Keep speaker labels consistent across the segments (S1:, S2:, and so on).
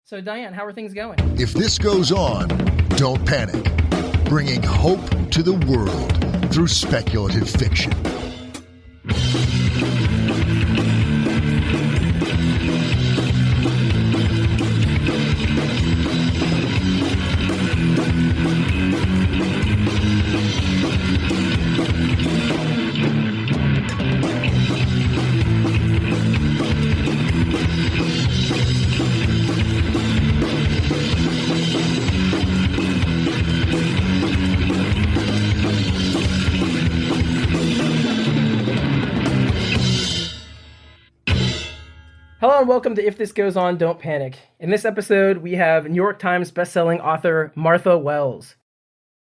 S1: So, Diane, how are things going?
S2: If this goes on, don't panic. Bringing hope to the world through speculative fiction.
S1: Hello and welcome to If This Goes On, Don't Panic. In this episode, we have New York Times bestselling author Martha Wells.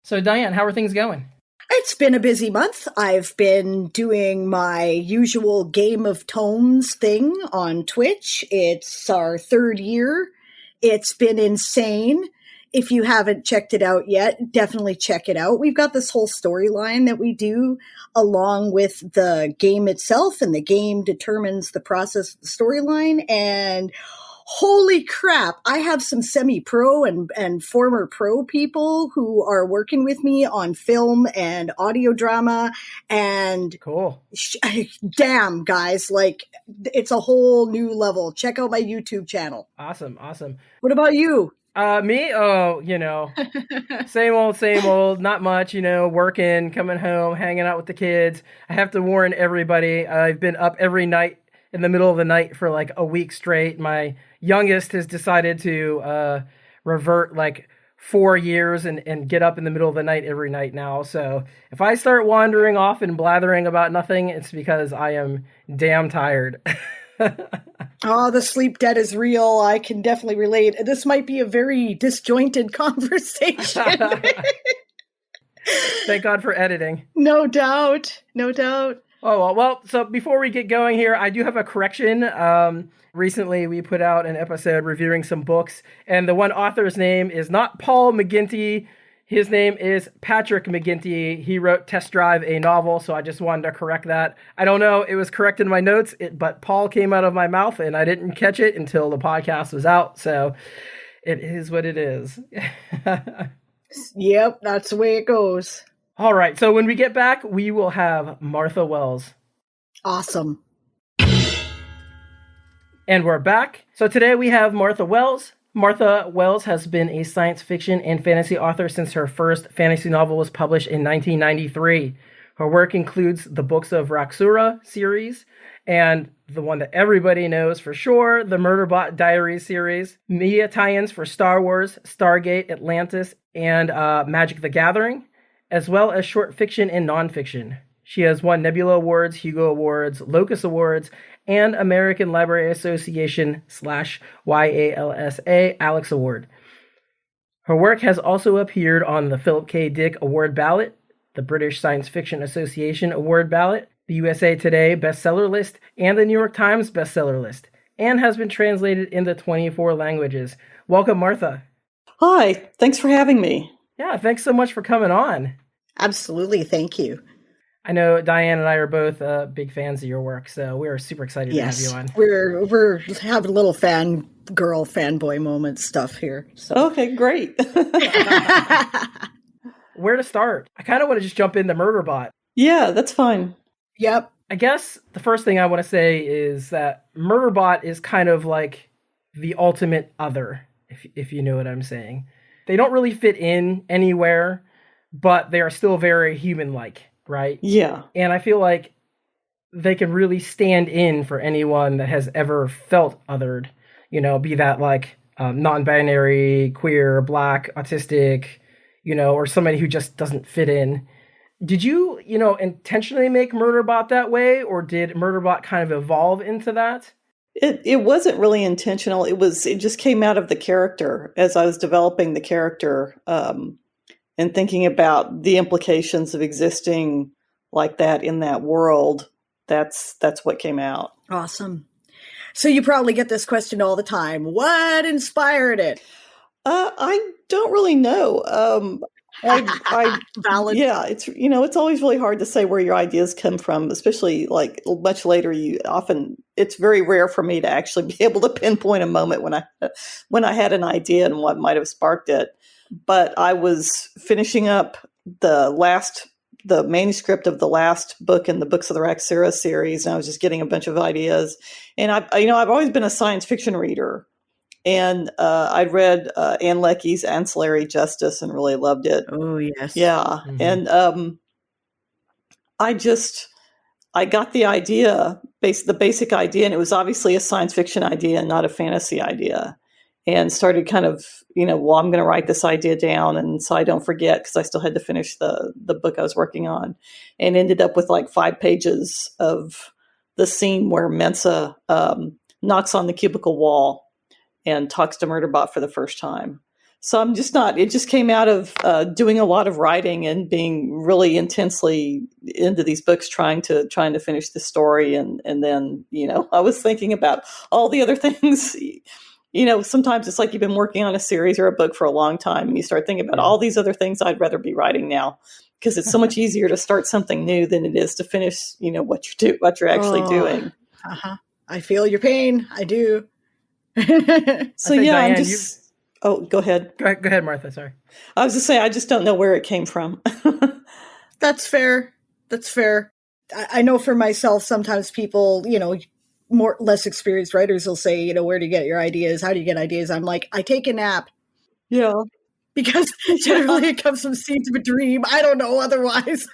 S1: So, Diane, how are things going?
S3: It's been a busy month. I've been doing my usual Game of Tones thing on Twitch. It's our third year. It's been insane. If you haven't checked it out yet, definitely check it out. We've got this whole storyline that we do along with the game itself, and the game determines the process of the storyline. And holy crap, I have some semi-pro and former pro people who are working with me on film and audio drama. And
S1: cool.
S3: Damn, guys, like it's a whole new level. Check out my YouTube channel.
S1: Awesome.
S3: What about you?
S1: Me? Oh, same old, not much, working, coming home, hanging out with the kids. I have to warn everybody, I've been up every night in the middle of the night for like a week straight. My youngest has decided to revert like 4 years and get up in the middle of the night every night now. So if I start wandering off and blathering about nothing, it's because I am damn tired.
S3: Oh, the sleep debt is real. I can definitely relate. This might be a very disjointed conversation.
S1: Thank God for editing.
S3: No doubt.
S1: Oh, well, so before we get going here, I do have a correction. Recently, we put out an episode reviewing some books, and the one author's name is not Paul McGinty. His name is Patrick McGinty. He wrote Test Drive, a novel, so I just wanted to correct that. I don't know, it was correct in my notes, but Paul came out of my mouth, and I didn't catch it until the podcast was out, so it is what it is.
S3: Yep, that's the way it goes.
S1: All right, so when we get back, we will have Martha Wells.
S3: Awesome.
S1: And we're back. So today we have Martha Wells. Martha Wells has been a science fiction and fantasy author since her first fantasy novel was published in 1993. Her work includes the Books of Raksura series and the one that everybody knows for sure, the Murderbot Diaries series, media tie-ins for Star Wars, Stargate, Atlantis, and Magic the Gathering, as well as short fiction and nonfiction. She has won Nebula Awards, Hugo Awards, Locus Awards, and American Library Association /YALSA Alex Award. Her work has also appeared on the Philip K. Dick Award ballot, the British Science Fiction Association Award ballot, the USA Today bestseller list, and the New York Times bestseller list, and has been translated into 24 languages. Welcome, Martha.
S4: Hi, thanks for having me.
S1: Yeah, thanks so much for coming on.
S3: Absolutely, thank you.
S1: I know Diane and I are both big fans of your work, so we are super excited to have you on.
S3: We're having a little fanboy moment stuff here. So.
S4: Okay, great.
S1: Where to start? I kind of want to just jump into Murderbot.
S4: Yeah, that's fine.
S3: Yep.
S1: I guess the first thing I want to say is that Murderbot is kind of like the ultimate other, if you know what I'm saying. They don't really fit in anywhere, but they are still very human-like. Right?
S4: Yeah.
S1: And I feel like they can really stand in for anyone that has ever felt othered, be that like non-binary, queer, black, autistic, or somebody who just doesn't fit in. Did you, intentionally make Murderbot that way, or did Murderbot kind of evolve into that?
S4: It wasn't really intentional. It just came out of the character as I was developing the character. And thinking about the implications of existing like that in that world, that's what came out.
S3: Awesome. So you probably get this question all the time. What inspired it?
S4: I don't really know. I
S3: Valid.
S4: yeah, it's always really hard to say where your ideas come from, especially like much later. It's very rare for me to actually be able to pinpoint a moment when I had an idea and what might have sparked it. But I was finishing up the manuscript of the last book in the Books of the Raxera series, and I was just getting a bunch of ideas. And I've always been a science fiction reader. And I'd read Anne Leckie's Ancillary Justice and really loved it.
S3: Oh, yes.
S4: Yeah.
S1: Mhm.
S4: And I got the idea, the basic idea, and it was obviously a science fiction idea and not a fantasy idea. And started kind of, well, I'm going to write this idea down, and so I don't forget, because I still had to finish the book I was working on, and ended up with like 5 pages of the scene where Mensa knocks on the cubicle wall and talks to Murderbot for the first time. So it just came out of doing a lot of writing and being really intensely into these books, trying to finish the story. And then, I was thinking about all the other things. Sometimes it's like you've been working on a series or a book for a long time, and you start thinking about all these other things I'd rather be writing now, because it's so much easier to start something new than it is to finish, what you're actually doing.
S3: Uh-huh. I feel your pain. I do.
S4: So
S1: Diane,
S4: I'm just. Oh, go ahead.
S1: Go ahead, Martha. Sorry.
S4: I was just saying, I just don't know where it came from.
S3: That's fair. I know for myself, sometimes people, less experienced writers will say, where do you get your ideas? How do you get ideas? I'm like, I take a nap.
S4: Yeah.
S3: Because generally it comes from seeds of a dream. I don't know otherwise.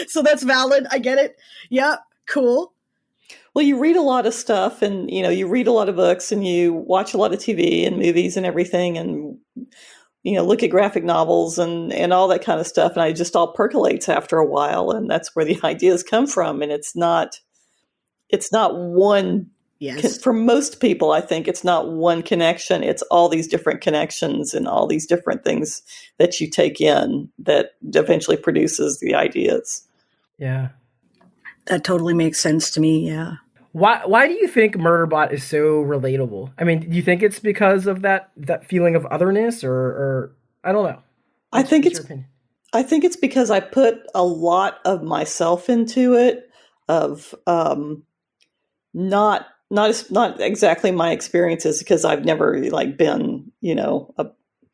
S3: So that's valid. I get it. Yeah, cool.
S4: Well, you read a lot of stuff, and, you read a lot of books, and you watch a lot of TV and movies and everything, and, look at graphic novels and all that kind of stuff. And it just all percolates after a while. And that's where the ideas come from. And it's not one.
S3: Yes.
S4: For most people, I think it's not one connection. It's all these different connections and all these different things that you take in that eventually produces the ideas.
S1: Yeah.
S3: That totally makes sense to me. Yeah.
S1: Why do you think Murderbot is so relatable? I mean, do you think it's because of that feeling of otherness, or I don't know?
S4: I think it's because I put a lot of myself into it, of not exactly my experiences, because I've never been, a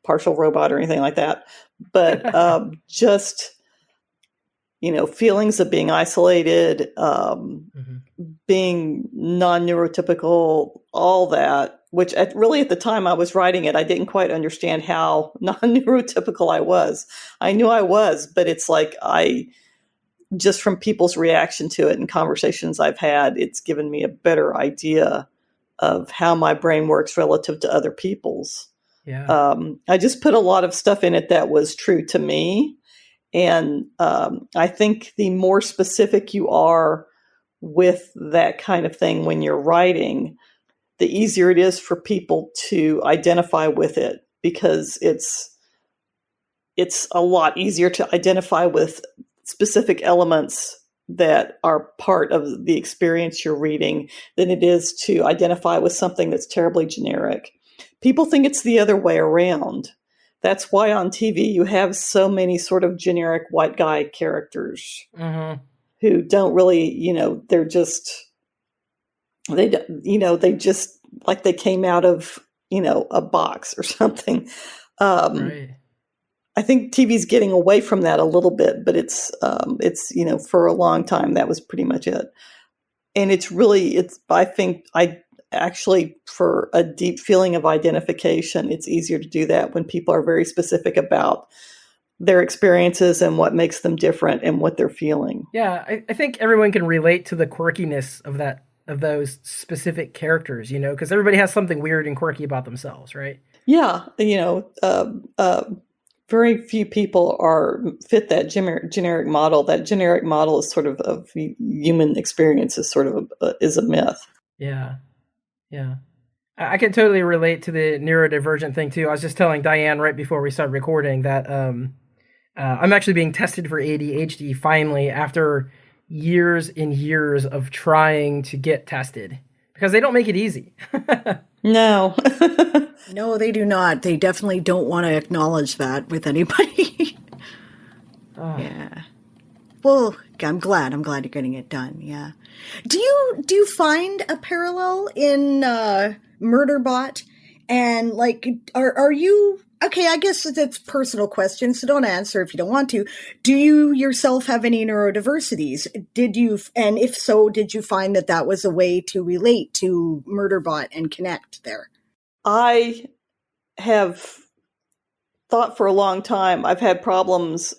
S4: partial robot or anything like that, but just feelings of being isolated, being non-neurotypical, all that, which really at the time I was writing it, I didn't quite understand how non-neurotypical I was. I knew I was, but it's like just from people's reaction to it and conversations I've had, it's given me a better idea of how my brain works relative to other people's.
S1: Yeah.
S4: I just put a lot of stuff in it that was true to me. And I think the more specific you are with that kind of thing when you're writing, the easier it is for people to identify with it, because it's a lot easier to identify with specific elements that are part of the experience you're reading than it is to identify with something that's terribly generic. People think it's the other way around. That's why on TV you have so many sort of generic white guy characters who don't really, they're just, they just like they came out of, a box or something.
S1: Right.
S4: I think TV's getting away from that a little bit, but it's for a long time that was pretty much it. And I think actually, for a deep feeling of identification, it's easier to do that when people are very specific about their experiences and what makes them different and what they're feeling.
S1: Yeah, I think everyone can relate to the quirkiness of those specific characters, because everybody has something weird and quirky about themselves, right?
S4: Yeah, very few people fit that generic model. That generic model is sort of human experience is sort of is a myth.
S1: Yeah. Yeah. I can totally relate to the neurodivergent thing too. I was just telling Diane right before we started recording that I'm actually being tested for ADHD finally, after years and years of trying to get tested, because they don't make it easy.
S4: No.
S3: No, they do not. They definitely don't want to acknowledge that with anybody. Yeah. Well, I'm glad you're getting it done. Yeah. Do you find a parallel in Murderbot? And like, are you okay? I guess that's a personal question, so don't answer if you don't want to. Do you yourself have any neurodiversities? And if so, did you find that was a way to relate to Murderbot and connect there?
S4: I have thought for a long time. I've had problems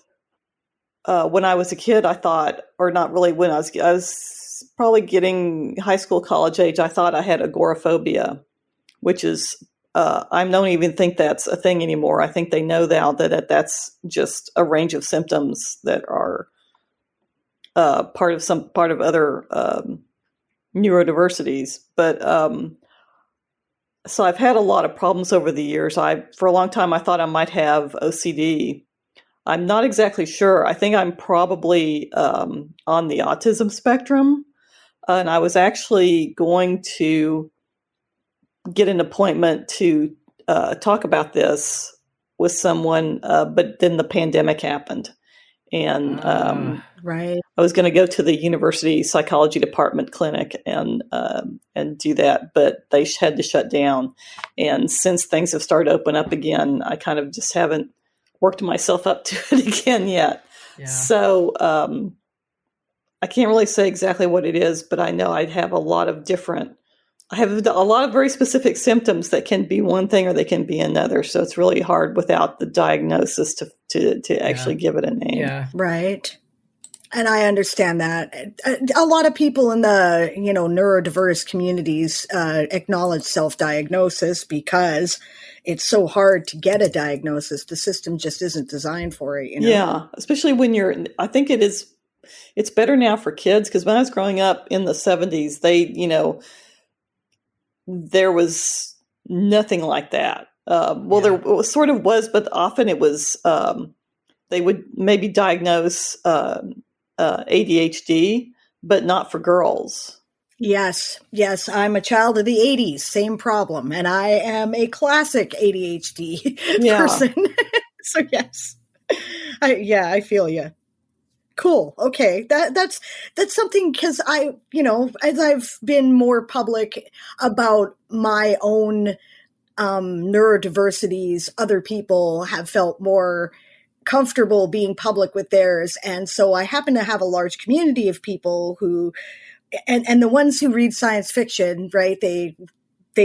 S4: when I was a kid. I thought, or not really when I was probably getting high school, college age. I thought I had agoraphobia, which is I don't even think that's a thing anymore. I think they know now that's just a range of symptoms that are part of other neurodiversities. But so I've had a lot of problems over the years. For a long time I thought I might have OCD. I'm not exactly sure. I think I'm probably on the autism spectrum, and I was actually going to get an appointment to talk about this with someone, but then the pandemic happened, and
S3: right.
S4: I was going to go to the university psychology department clinic and do that, but they had to shut down. And since things have started to open up again, I kind of just haven't worked myself up to it again yet. Yeah. So I can't really say exactly what it is, but I know I have a lot of very specific symptoms that can be one thing or they can be another. So it's really hard without the diagnosis to actually give it a name.
S1: Yeah.
S3: Right. And I understand that. A lot of people in the, neurodiverse communities acknowledge self-diagnosis because it's so hard to get a diagnosis. The system just isn't designed for it.
S4: Yeah, especially when I think it's better now for kids, because when I was growing up in the 70s, there was nothing like that. There sort of was, but often it was, they would maybe diagnose ADHD, but not for girls.
S3: Yes. I'm a child of the 80s, same problem. And I am a classic ADHD person. So yes, I feel you. Cool. Okay. That's something, because as I've been more public about my own neurodiversities, other people have felt more comfortable being public with theirs. And so I happen to have a large community of people who, and the ones who read science fiction, right? They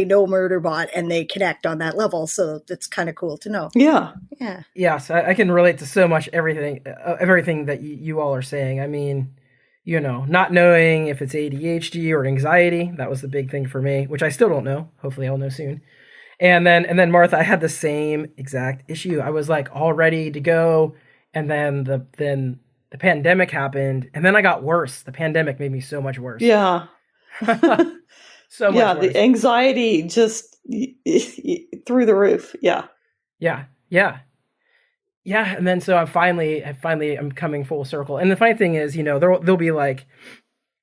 S3: know Murderbot and they connect on that level. So it's kind of cool to know.
S4: Yeah.
S3: Yeah.
S1: Yes. I can relate to so much everything that you all are saying. I mean, not knowing if it's ADHD or anxiety, that was the big thing for me, which I still don't know. Hopefully I'll know soon. And then Martha, I had the same exact issue. I was like all ready to go. And then the pandemic happened, and then I got worse. The pandemic made me so much worse.
S4: Yeah.
S1: So much worse.
S4: The anxiety just through the roof. Yeah.
S1: Yeah. And then so I'm coming full circle. And the funny thing is, they'll be like,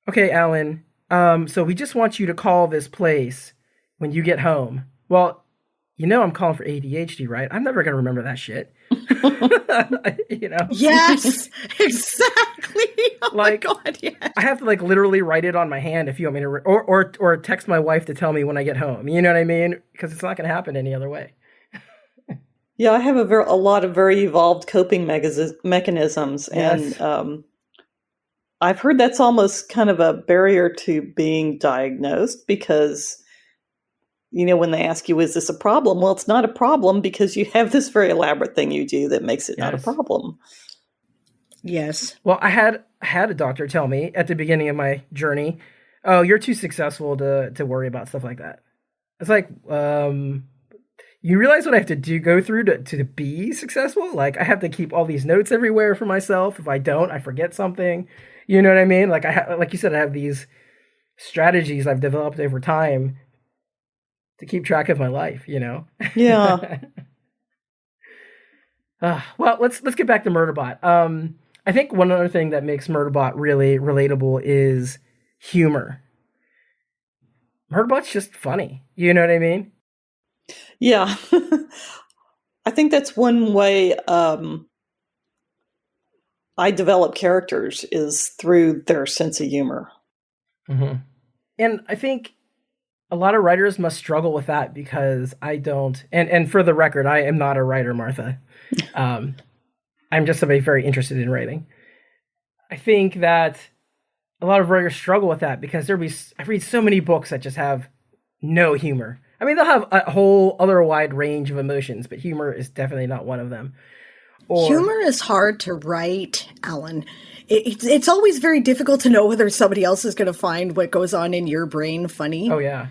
S1: okay, Alan, so we just want you to call this place when you get home. Well, I'm calling for ADHD, right? I'm never going to remember that shit.
S3: Yes, exactly. Oh my God, yes.
S1: I have to literally write it on my hand if you want me to, or text my wife to tell me when I get home. You know what I mean? Because it's not going to happen any other way.
S4: Yeah, I have a lot of very evolved coping mechanisms,
S1: yes.
S4: And I've heard that's almost kind of a barrier to being diagnosed, because when they ask you, is this a problem? Well, it's not a problem because you have this very elaborate thing you do that makes it not a problem.
S3: Yes.
S1: Well, I had a doctor tell me at the beginning of my journey, oh, you're too successful to worry about stuff like that. It's like, you realize what I have to go through to be successful? Like, I have to keep all these notes everywhere for myself. If I don't, I forget something. You know what I mean? Like, like you said, I have these strategies I've developed over time to keep track of my life, Yeah. Well, let's get back to Murderbot. I think one other thing that makes Murderbot really relatable is humor. Murderbot's just funny. You know what I mean?
S4: Yeah. I think that's one way I develop characters is through their sense of humor.
S1: Mm-hmm. And I think a lot of writers must struggle with that because I don't. And for the record, I am not a writer, Martha. I'm just somebody very interested in writing. I think that a lot of writers struggle with that because I read so many books that just have no humor. I mean, they'll have a whole other wide range of emotions, but humor is definitely not one of them.
S3: Humor is hard to write, Alan. It's always very difficult to know whether somebody else is going to find what goes on in your brain funny.
S1: Oh yeah,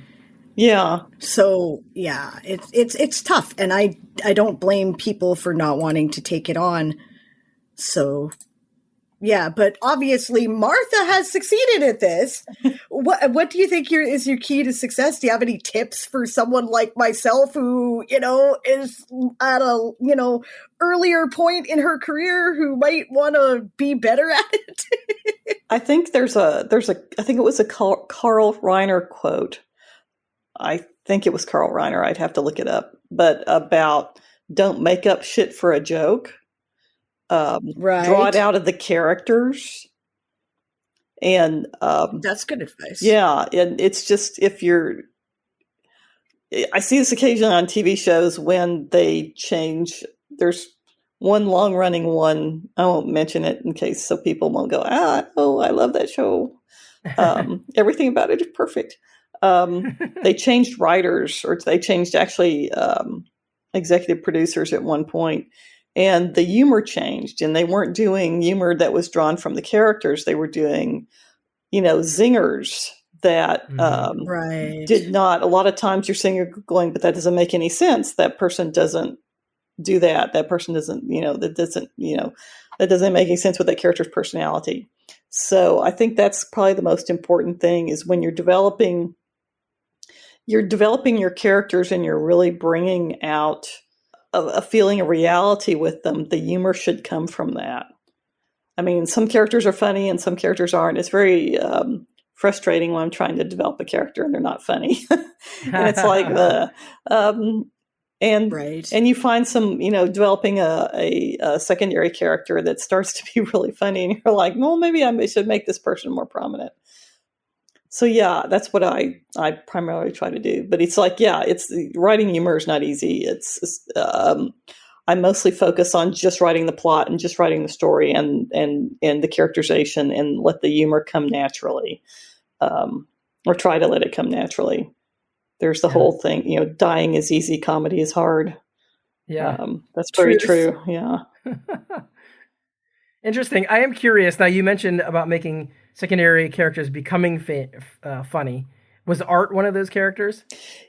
S4: yeah.
S3: So yeah, it's tough, and I don't blame people for not wanting to take it on. So yeah, but obviously Martha has succeeded at this. What do you think is your key to success? Do you have any tips for someone like myself who, is at a, earlier point in her career who might want to be better at it?
S4: I think I think it was a Carl Reiner quote. I think it was Carl Reiner. I'd have to look it up, but about don't make up shit for a joke.
S3: Right.
S4: Draw it out of the characters. And
S3: that's good advice.
S4: Yeah. And it's just I see this occasionally on TV shows when they change. There's one long running one. I won't mention it in case so people won't go, I love that show. Everything about it is perfect. They changed writers, or they changed actually executive producers at one point. And the humor changed, and they weren't doing humor that was drawn from the characters. They were doing, zingers that
S3: right.
S4: did not. A lot of times you're saying, you're going, but that doesn't make any sense. That person doesn't do that. That person doesn't, that doesn't make any sense with that character's personality. So I think that's probably the most important thing is when you're developing your characters and you're really bringing out a feeling of reality with them, the humor should come from that. I mean, some characters are funny and some characters aren't. It's very frustrating when I'm trying to develop a character and they're not funny. And it's like and you find some, developing a secondary character that starts to be really funny, and you're like, well, maybe I should make this person more prominent. So yeah, that's what I primarily try to do. But it's like, it's writing humor is not easy. I mostly focus on just writing the plot and just writing the story and the characterization, and let the humor come naturally, or try to let it come naturally. There's the whole thing, dying is easy, comedy is hard.
S1: Yeah,
S4: that's very true. Yeah.
S1: Interesting. I am curious. Now, you mentioned about making secondary characters becoming funny. Was Art one of those characters?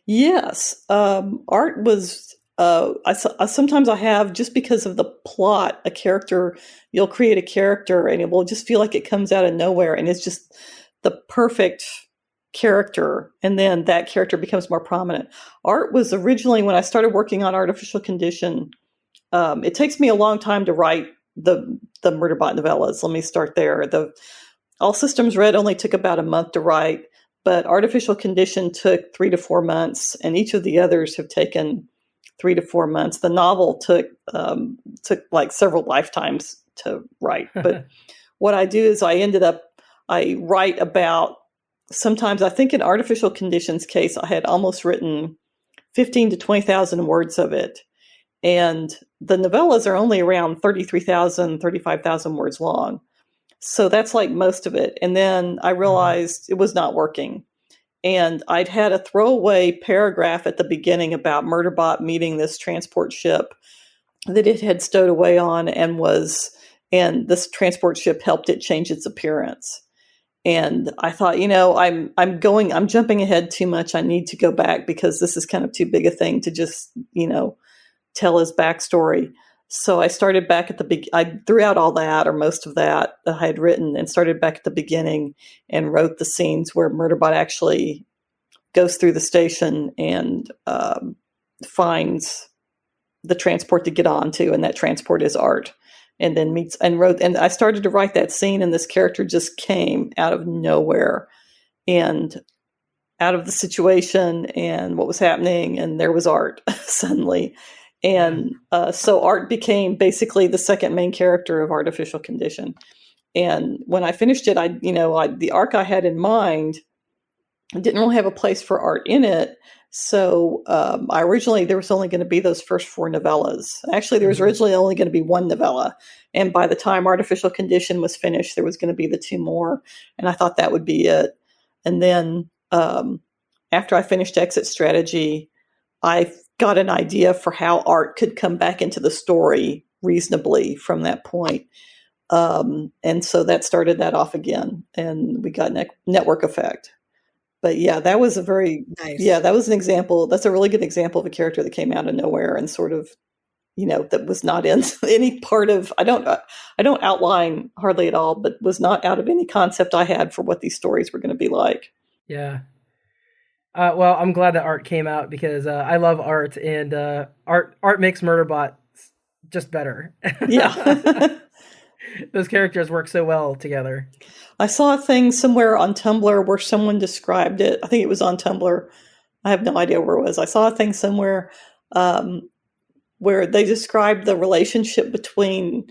S4: Yes. Art was, sometimes I have, just because of the plot, a character, you'll create a character and it will just feel like it comes out of nowhere, and it's just the perfect character, and then that character becomes more prominent. Art was originally, when I started working on Artificial Condition, it takes me a long time to write the Murderbot novellas. Let me start there. The All Systems Red only took about a month to write, but Artificial Condition took 3 to 4 months, and each of the others have taken 3 to 4 months. The novel took like several lifetimes to write. But what I do is I write about, sometimes I think in Artificial Condition's case, I had almost written 15 to 20,000 words of it. And the novellas are only around 33,000, 35,000 words long. So that's like most of it. And then I realized it was not working. And I'd had a throwaway paragraph at the beginning about Murderbot meeting this transport ship that it had stowed away on, and this transport ship helped it change its appearance. And I thought, I'm jumping ahead too much. I need to go back, because this is kind of too big a thing to just, tell his backstory. So I started back at I threw out all that, or most of that I had written, and started back at the beginning and wrote the scenes where Murderbot actually goes through the station and finds the transport to get onto, and that transport is Art. And then and I started to write that scene, and this character just came out of nowhere and out of the situation and what was happening, and there was Art suddenly. And so Art became basically the second main character of Artificial Condition. And when I finished it, the arc I had in mind didn't really have a place for Art in it. So there was only going to be those first 4 novellas. Actually, there was originally only going to be 1 novella. And by the time Artificial Condition was finished, there was going to be the 2 more. And I thought that would be it. And then after I finished Exit Strategy, I got an idea for how Art could come back into the story reasonably from that point. And so that started that off again. And we got Network Effect. But yeah, that was a very
S3: Nice.
S4: that was an example. That's a really good example of a character that came out of nowhere and sort of, that was not in any part of. I don't outline hardly at all, but was not out of any concept I had for what these stories were going to be like.
S1: Yeah. Well, I'm glad that Art came out because I love Art, and Art makes Murderbot just better.
S4: Yeah.
S1: Those characters work so well together.
S4: I saw a thing somewhere on Tumblr where someone described it. I think it was on Tumblr. I have no idea where it was. I saw a thing somewhere where they described the relationship between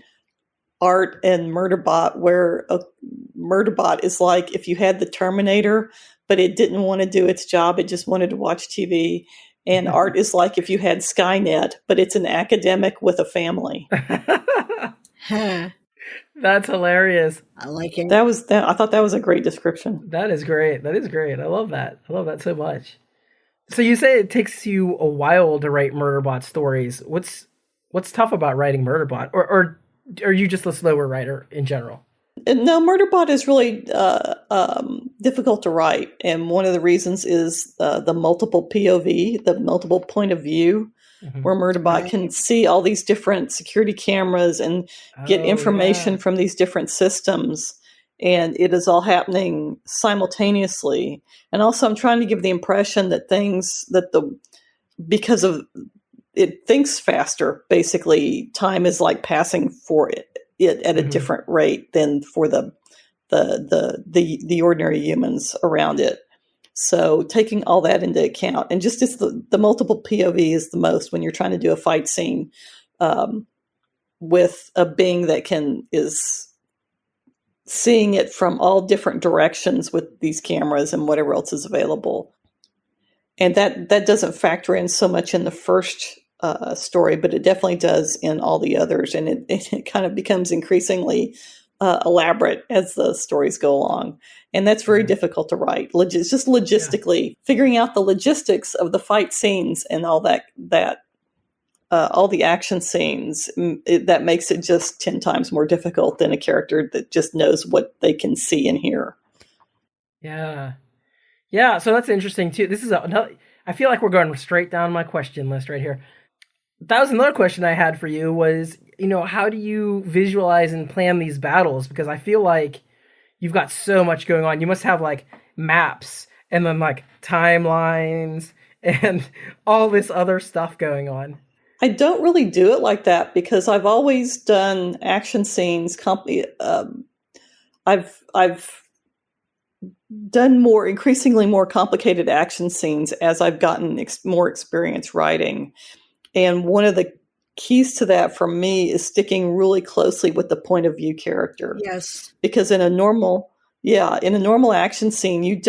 S4: Art and Murderbot, where a Murderbot is like if you had the Terminator, but it didn't want to do its job. It just wanted to watch TV. And Art is like if you had Skynet, but it's an academic with a family.
S3: Huh.
S1: That's hilarious.
S3: I like it.
S4: I thought that was a great description.
S1: That is great. That is great. I love that. I love that so much. So you say it takes you a while to write Murderbot stories. What's tough about writing Murderbot? Or are you just a slower writer in general?
S4: No, Murderbot is really difficult to write. And one of the reasons is the multiple POV, the multiple point of view, where Murderbot can see all these different security cameras and get information from these different systems. And it is all happening simultaneously. And also I'm trying to give the impression that because of it thinks faster, basically time is like passing for it at a different rate than for the ordinary humans around it. So taking all that into account, and just the multiple POV is the most when you're trying to do a fight scene with a being that is seeing it from all different directions with these cameras and whatever else is available. And that doesn't factor in so much in the first story, but it definitely does in all the others. And it kind of becomes increasingly elaborate as the stories go along. And that's very difficult to write. It's just logistically figuring out the logistics of the fight scenes and all that all the action scenes, that makes it just 10 times more difficult than a character that just knows what they can see and hear.
S1: Yeah. Yeah, so that's interesting too. This is I feel like we're going straight down my question list right here. That was another question I had for you was, how do you visualize and plan these battles? Because I feel like you've got so much going on. You must have like maps and then like timelines and all this other stuff going on.
S4: I don't really do it like that because I've always done action scenes. I've done increasingly more complicated action scenes as I've gotten more experience writing. And one of the keys to that for me is sticking really closely with the point of view character.
S3: Yes.
S4: Because in a normal action scene,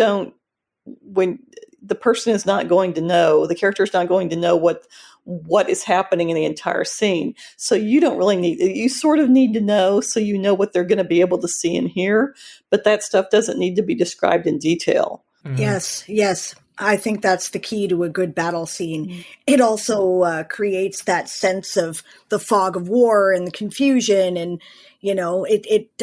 S4: when the person is not going to know, the character is not going to know what is happening in the entire scene. So you don't really you sort of need to know so you know what they're going to be able to see and hear, but that stuff doesn't need to be described in detail.
S1: Mm-hmm.
S3: Yes. I think that's the key to a good battle scene. It also creates that sense of the fog of war and the confusion, and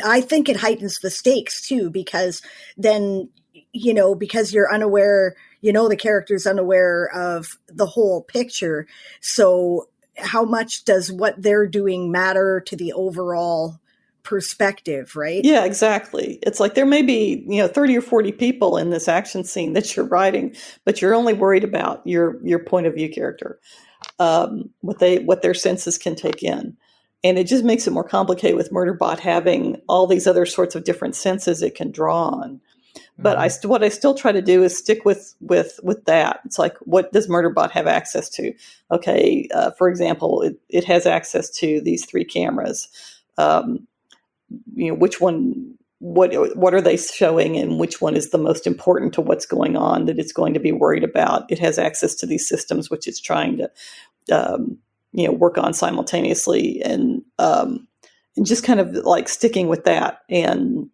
S3: I think it heightens the stakes too, because then because you're unaware, the character's unaware of the whole picture. So how much does what they're doing matter to the overall perspective, right?
S4: Yeah, exactly. It's like there may be 30 or 40 people in this action scene that you're writing, but you're only worried about your point of view character, what their senses can take in. And it just makes it more complicated with Murderbot having all these other sorts of different senses it can draw on. But what I still try to do is stick with that. It's like, what does Murderbot have access to? Okay, for example, it has access to these 3 cameras. Which one? What are they showing, and which one is the most important to what's going on that it's going to be worried about? It has access to these systems which it's trying to work on simultaneously, and just kind of like sticking with that, and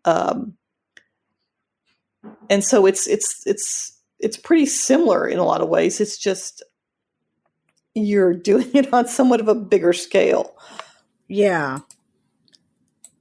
S4: so it's pretty similar in a lot of ways. It's just you're doing it on somewhat of a bigger scale.
S3: Yeah.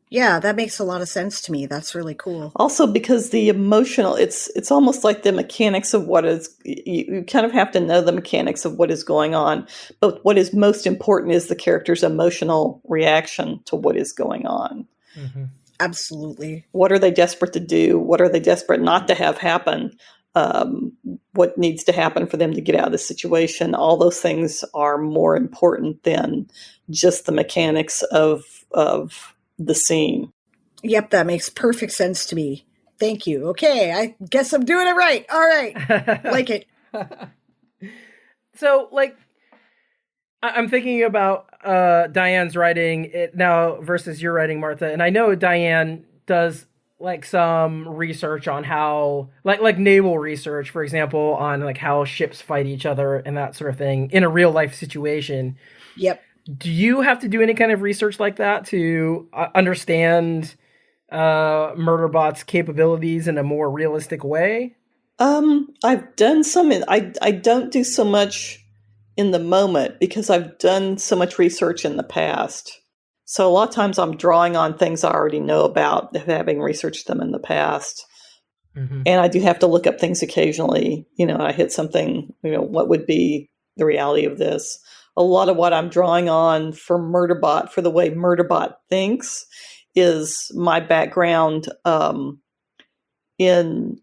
S3: Yeah, that makes a lot of sense to me. That's really cool.
S4: Also, because the emotional, it's almost like the mechanics of what is, you kind of have to know the mechanics of what is going on. But what is most important is the character's emotional reaction to what is going on.
S1: Mm-hmm.
S3: Absolutely.
S4: What are they desperate to do? What are they desperate not to have happen? What needs to happen for them to get out of the situation? All those things are more important than just the mechanics of the scene.
S3: Yep, that makes perfect sense to me. Thank you. Okay, I guess I'm doing it right. All right. Like it.
S1: So, like, I'm thinking about Diane's writing it now versus your writing, Martha. And I know Diane does like some research on how, like naval research, for example, on like how ships fight each other and that sort of thing in a real life situation.
S3: Yep.
S1: Do you have to do any kind of research like that to understand Murderbot's capabilities in a more realistic way?
S4: I've done some. I don't do so much in the moment because I've done so much research in the past. So a lot of times I'm drawing on things I already know about, having researched them in the past.
S1: Mm-hmm.
S4: And I do have to look up things occasionally. I hit something, what would be the reality of this? A lot of what I'm drawing on for Murderbot, for the way Murderbot thinks, is my background in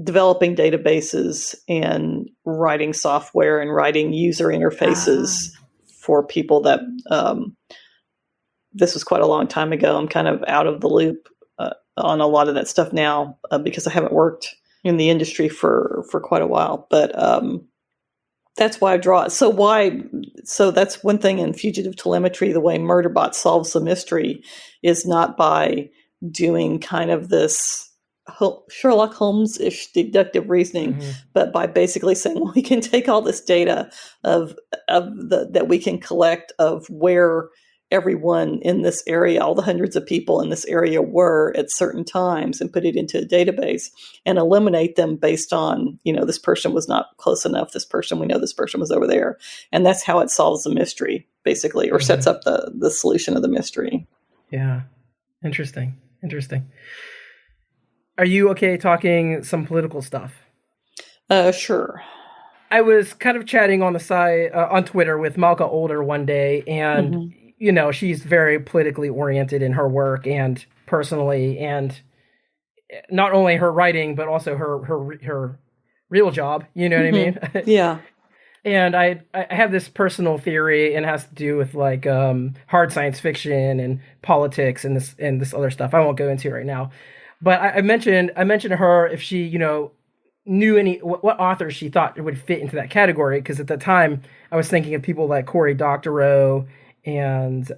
S4: developing databases and writing software and writing user interfaces for people that this was quite a long time ago. I'm kind of out of the loop on a lot of that stuff now because I haven't worked in the industry for quite a while. But that's why I draw it. So that's one thing in Fugitive Telemetry, the way Murderbot solves the mystery is not by doing kind of this Sherlock Holmes-ish deductive reasoning, but by basically saying, well, we can take all this data that we can collect of where everyone in this area, all the hundreds of people in this area were at certain times, and put it into a database and eliminate them based on, this person was not close enough. This person, we know this person was over there. And that's how it solves the mystery, basically, or sets up the solution of the mystery.
S1: Yeah. Interesting. Are you okay talking some political stuff?
S4: Sure.
S1: I was kind of chatting on the side on Twitter with Malka Older one day, and she's very politically oriented in her work and personally, and not only her writing but also her real job. You know what I mean?
S4: Yeah.
S1: And I have this personal theory, and it has to do with like hard science fiction and politics and this other stuff. I won't go into it right now. But I mentioned to her if she, knew what authors she thought would fit into that category, because at the time I was thinking of people like Cory Doctorow and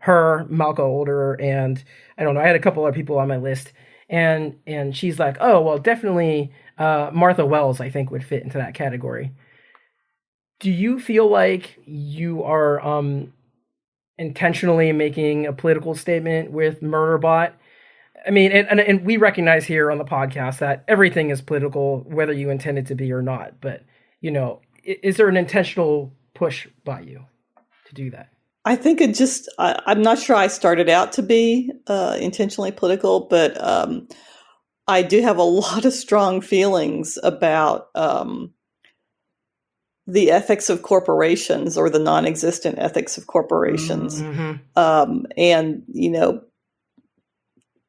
S1: her, Malka Older, and I don't know, I had a couple other people on my list, and she's like, oh well, definitely Martha Wells I think would fit into that category. Do you feel like you are intentionally making a political statement with Murderbot? I mean, and we recognize here on the podcast that everything is political, whether you intend it to be or not. But, is there an intentional push by you to do that?
S4: I think I'm not sure I started out to be intentionally political, but I do have a lot of strong feelings about the ethics of corporations, or the non-existent ethics of corporations. And,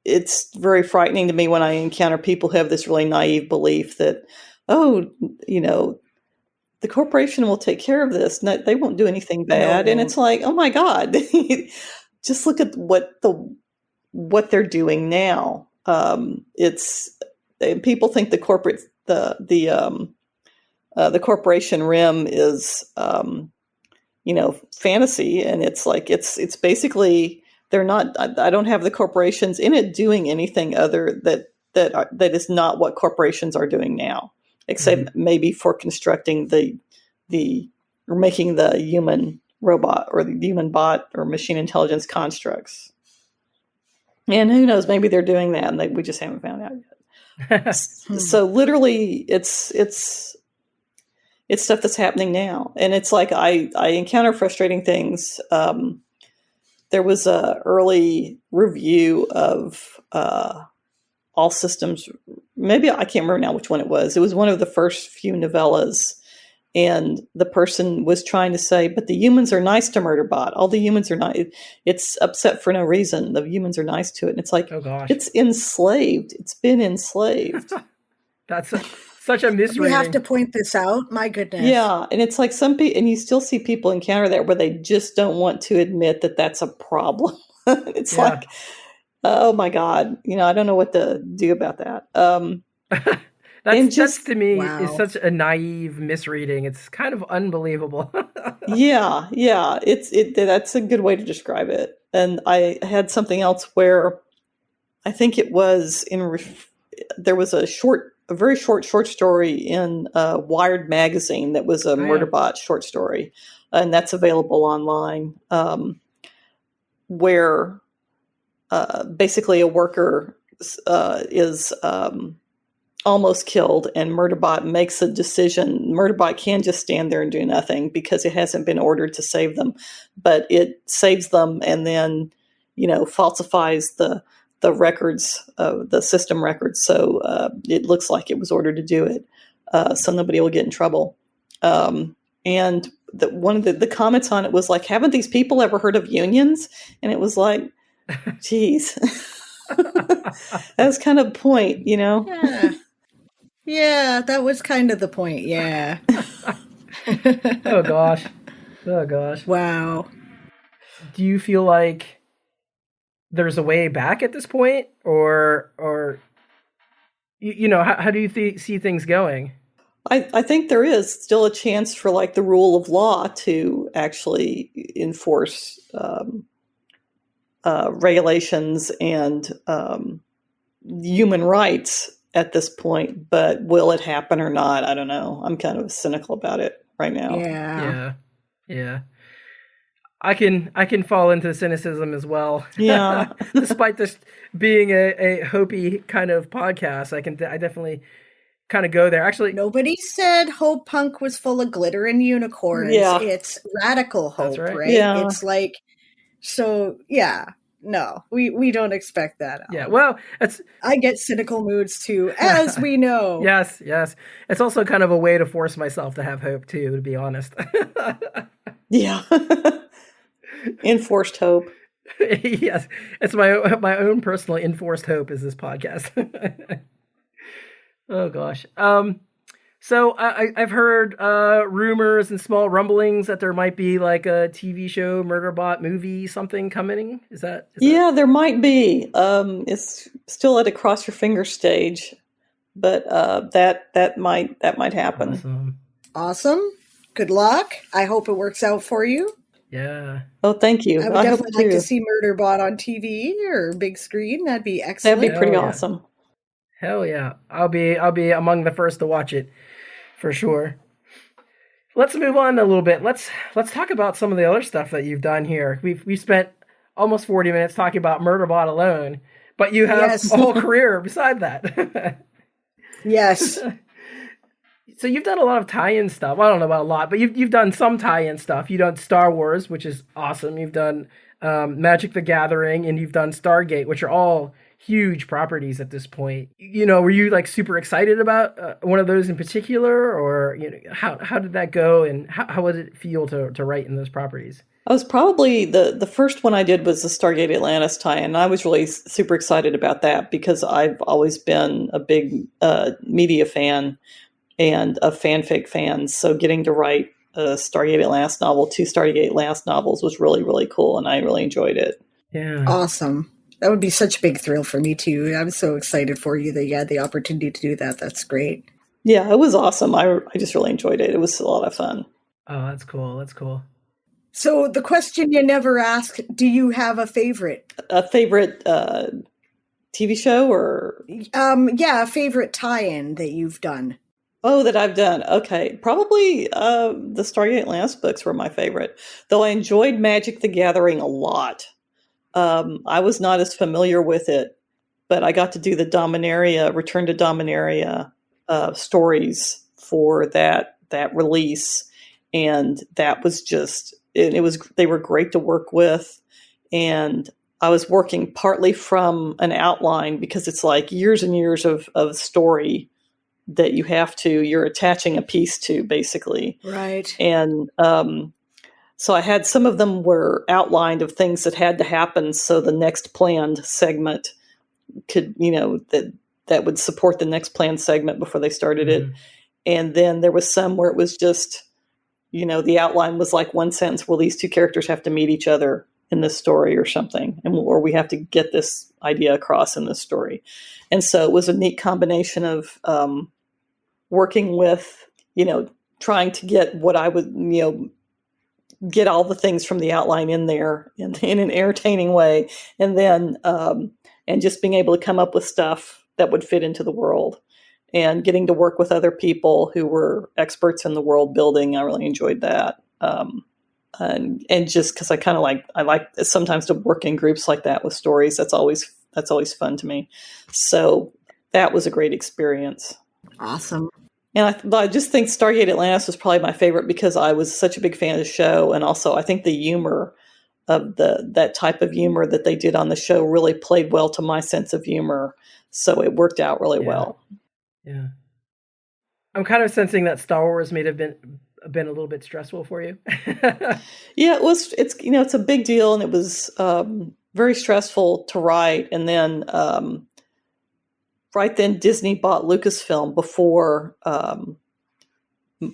S4: it's very frightening to me when I encounter people who have this really naive belief that, the corporation will take care of this. No, they won't do anything bad. No. And it's like, oh my God, just look at what they're doing now. It's people think the corporation rim is, fantasy, and it's like it's basically they're not. I don't have the corporations in it doing anything other that is not what corporations are doing now, except maybe for constructing or making the human robot or the human bot or machine intelligence constructs. And who knows, maybe they're doing that and we just haven't found out yet. So literally it's stuff that's happening now. And it's like, I encounter frustrating things. There was a early review of, All Systems. Maybe I can't remember now which one it was. It was one of the first few novellas. And the person was trying to say, but the humans are nice to Murderbot. All the humans are nice. It's upset for no reason. The humans are nice to it. And it's like, oh gosh, it's enslaved. It's been enslaved.
S1: That's such a misreading.
S3: We have to point this out. My goodness.
S4: Yeah. And it's like some people, and you still see people encounter that where they just don't want to admit that that's a problem. It's like, oh my God, I don't know what to do about that.
S1: That's to me is such a naive misreading. It's kind of unbelievable.
S4: Yeah. That's a good way to describe it. And I had something else where I think it was there was a very short story in Wired magazine that was a Murderbot short story, and that's available online. Where basically a worker is almost killed, and Murderbot makes a decision. Murderbot can just stand there and do nothing because it hasn't been ordered to save them, but it saves them and then, falsifies the records, the system records. So it looks like it was ordered to do it. So nobody will get in trouble. And one of the comments on it was like, haven't these people ever heard of unions? And it was like, geez, that's kind of the point,
S3: Yeah, that was kind of the point. Yeah.
S1: Oh gosh.
S3: Wow.
S1: Do you feel like there's a way back at this point, or how do you see things going?
S4: I think there is still a chance for like the rule of law to actually enforce regulations and human rights at this point, but will it happen or not? I don't know. I'm kind of cynical about it right now.
S1: Yeah. I can fall into cynicism as well.
S4: Yeah.
S1: Despite this being a hopey kind of podcast, I definitely kind of go there. Actually,
S3: nobody said Hope Punk was full of glitter and unicorns.
S4: Yeah.
S3: It's radical hope, right?
S4: Yeah.
S3: It's like, so yeah. No, we don't expect that.
S1: Yeah, well,
S3: I get cynical moods too, as we know.
S1: Yes. It's also kind of a way to force myself to have hope too, to be honest.
S4: Yeah. Enforced hope.
S1: Yes, it's my own personal enforced hope is this podcast. Oh gosh. So I've heard rumors and small rumblings that there might be like a TV show, Murderbot movie, something coming. Is that?
S4: There might be. It's still at a cross your fingers stage, but that might happen.
S3: Awesome. Good luck. I hope it works out for you.
S1: Yeah.
S4: Oh, thank you.
S3: I would definitely like to see Murderbot on TV or big screen. That'd be excellent.
S4: That'd be pretty awesome.
S1: Hell yeah. I'll be among the first to watch it for sure. Let's move on a little bit. Let's talk about some of the other stuff that you've done here. We've spent almost 40 minutes talking about Murderbot alone, but you have a whole career beside that.
S3: Yes.
S1: So you've done a lot of tie-in stuff. Well, I don't know about a lot, but you've done some tie-in stuff. You've done Star Wars, which is awesome. You've done Magic the Gathering, and you've done Stargate, which are all huge properties at this point. Were you like super excited about one of those in particular, or how did that go, and how would it feel to write in those properties?
S4: I was probably the first one I did was the Stargate Atlantis tie-in, and I was really super excited about that because I've always been a big media fan and a fanfic fan. So getting to write a Stargate Atlantis novel, 2 Stargate Atlantis novels was really, really cool, and I really enjoyed it.
S1: Yeah.
S3: Awesome. That would be such a big thrill for me too. I'm so excited for you that you had the opportunity to do that. That's great.
S4: Yeah, it was awesome. I just really enjoyed it. It was a lot of fun.
S1: Oh, that's cool. That's cool.
S3: So the question you never asked, do you have a favorite?
S4: A favorite TV show or?
S3: Yeah, a favorite tie-in that you've done.
S4: Oh, that I've done. Okay. Probably the Stargate Atlantis books were my favorite, though I enjoyed Magic the Gathering a lot. I was not as familiar with it, but I got to do the Dominaria, Return to Dominaria stories for that release. And that was just, they were great to work with. And I was working partly from an outline because it's like years and years of story that you're attaching a piece to, basically.
S3: Right.
S4: And so I had some of them were outlined of things that had to happen so the next planned segment could, that would support the next planned segment before they started it. And then there was some where it was just, the outline was like one sentence, well, these two characters have to meet each other in this story or something, or we have to get this idea across in this story. And so it was a neat combination of working with, trying to get what I would, get all the things from the outline in there in an entertaining way. And then, and just being able to come up with stuff that would fit into the world and getting to work with other people who were experts in the world building. I really enjoyed that. And just cause I like sometimes to work in groups like that with stories. That's always fun to me. So that was a great experience.
S3: Awesome.
S4: And I just think Stargate Atlantis was probably my favorite because I was such a big fan of the show. And also I think the humor of that type of humor that they did on the show really played well to my sense of humor. So it worked out really well.
S1: Yeah. I'm kind of sensing that Star Wars may have been a little bit stressful for you.
S4: Yeah, it was. It's a big deal, and it was very stressful to write. And then, right then, Disney bought Lucasfilm before